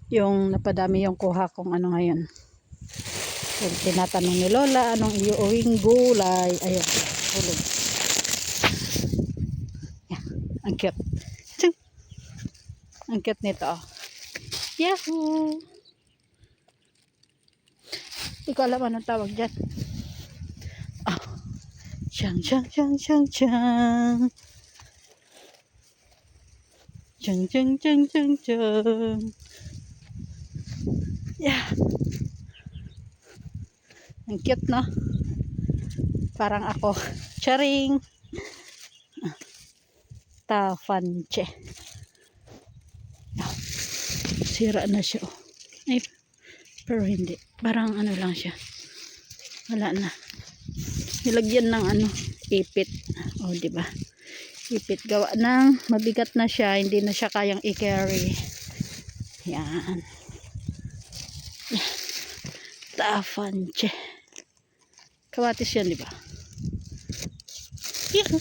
yung napadami yung kuha kong ano ngayon. Yung tinatanong ni Lola, anong iuuwing gulay. Ayun, hulog. Yeah, ang cute. Ang cute nito. Oh. Yahoo! Hindi ko alam anong tawag dyan. Oh. Chang, chang, chang, chang, chang. Chang, chang, chang, chang, chang. Yeah. Ang cute, no? Parang ako. Charing! Tafanche. Sira na siya. Ay, pero hindi. Parang ano lang siya. Wala na. Nilagyan ng ano, ipit. O, diba? Ipit. Gawa ng mabigat na siya. Hindi na siya kayang i-carry. Yan. Tafanche. Kawatis yan, diba? Yeah.